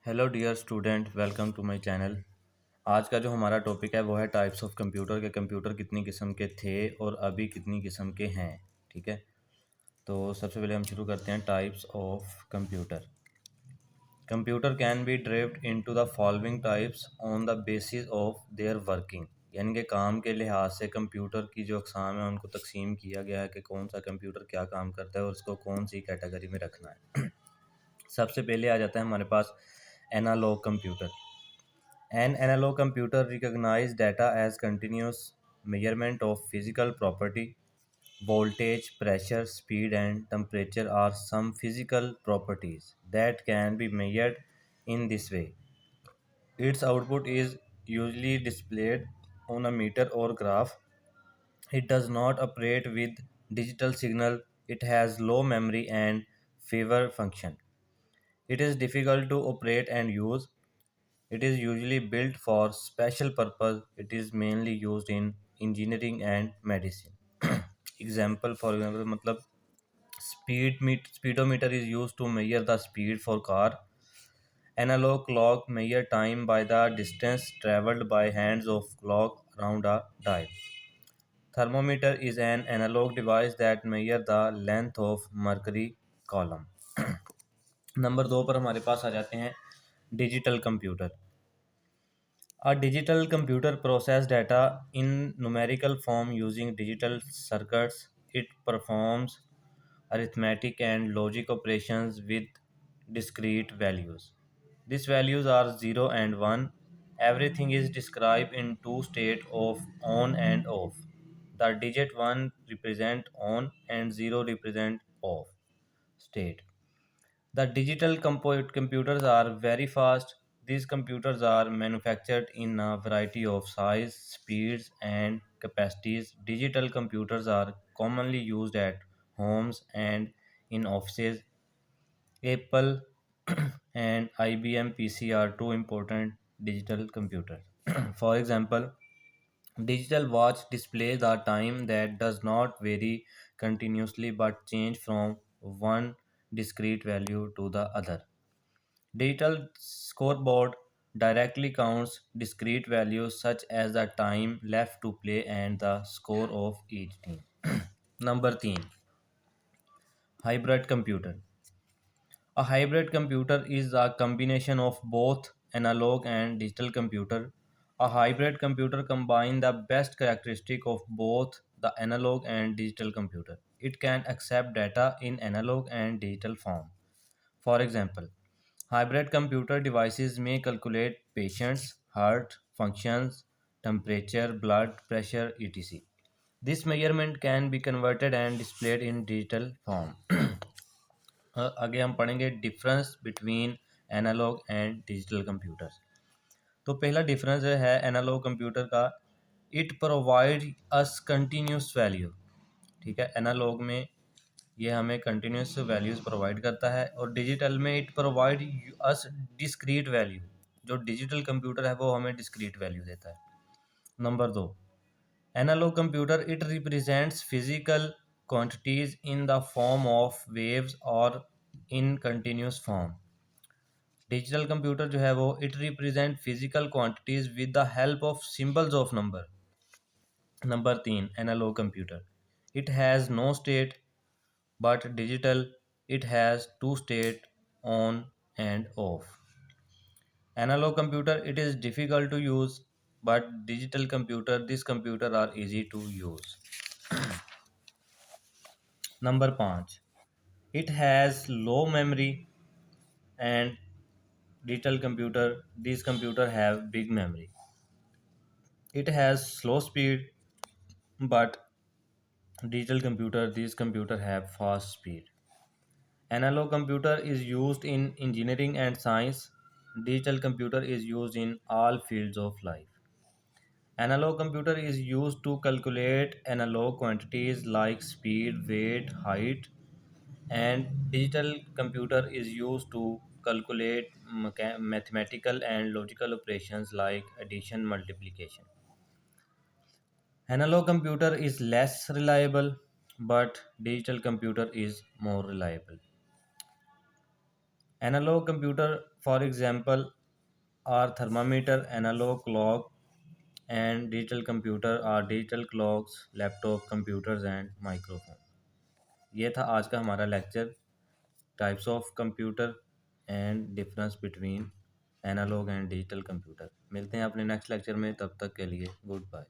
Hello dear student, welcome to my channel. आज का जो हमारा टॉपिक है वो है टाइप्स ऑफ कंप्यूटर के कंप्यूटर कितनी किस्म के थे और अभी कितनी किस्म के हैं। ठीक है, तो सबसे पहले हम शुरू करते हैं types of computer. Computer can be derived into the following types on the basis of their working. यानी कि काम के लिहाज से कंप्यूटर की जो अक़साम है उनको तकसीम किया गया है कि कौन सा कंप्यूटर क्या काम करता है और उसको कौन सी कैटेगरी में रखना है। सबसे पहले आ जाता है हमारे पास analog computer. An analog computer recognizes data as continuous measurement of physical property. Voltage, pressure, speed, and temperature are some physical properties that can be measured in this way. Its output is usually displayed on a meter or graph. It does not operate with digital signal. It has low memory and fewer function. It is difficult to operate and use. It is usually built for special purpose. It is mainly used in engineering and medicine. Example, for example, मतलब speedometer is used to measure the speed for car. Analog clock measure time by the distance traveled by hands of clock around a dial. Thermometer is an analog device that measure the length of mercury column. Number 2 पर हमारे पास आ जाते हैं digital computer. A digital computer processes data in numerical form using digital circuits. It performs arithmetic and logic operations with discrete values. These values are 0 and 1. Everything is described in two states of on and off. The digit 1 represent on and 0 represent off state. The digital computers are very fast. These computers are manufactured in a variety of size, speeds, and capacities. Digital computers are commonly used at homes and in offices. Apple and IBM PC are two important digital computers. For example, digital watch displays the time that does not vary continuously but change from one discrete value to the other. Digital scoreboard directly counts discrete values such as the time left to play and the score of each team. Number 3. Hybrid computer. A hybrid computer is a combination of both analog and digital computer. A hybrid computer combines the best characteristic of both the analog and digital computer. It can accept data in analog and digital form. For example, hybrid computer devices may calculate patients' heart functions, temperature, blood pressure, etc. This measurement can be converted and displayed in digital form. आगे हम पढ़ेंगे difference between analogue and digital computers. तो पहला difference है analogue computer का, it provide us continuous value. ठीक है, analogue में ये हमें कंटिन्यूस वैल्यूज़ प्रोवाइड करता है और डिजिटल में it provide us discrete value. जो डिजिटल कंप्यूटर है वो हमें डिस्क्रीट वैल्यू देता है। Number 2, analog computer it represents physical quantities in the form of waves और in continuous form. Digital computer जो है वो it represent physical quantities with the help of symbols of number. Number 3, analog computer it has no state but digital it has two state, on and off. Analog computer it is difficult to use, but digital computer these computer are easy to use. Number 5, it has low memory and digital computer these computer have big memory. It has slow speed, but digital computer these computer have fast speed. Analog computer is used in engineering and science. Digital computer is used in all fields of life. Analog computer is used to calculate analog quantities like speed, weight, height, and digital computer is used to calculate mathematical and logical operations like addition, multiplication. Analog computer is less reliable, but digital computer is more reliable. Analogue computer for example are thermometer, analogue clock, and digital computer are digital clocks, laptop computers and microphone. ये था आज का हमारा lecture, types of computer and difference between analogue and digital computer. मिलते हैं अपने next lecture में, तब तक के लिए गुड बाय।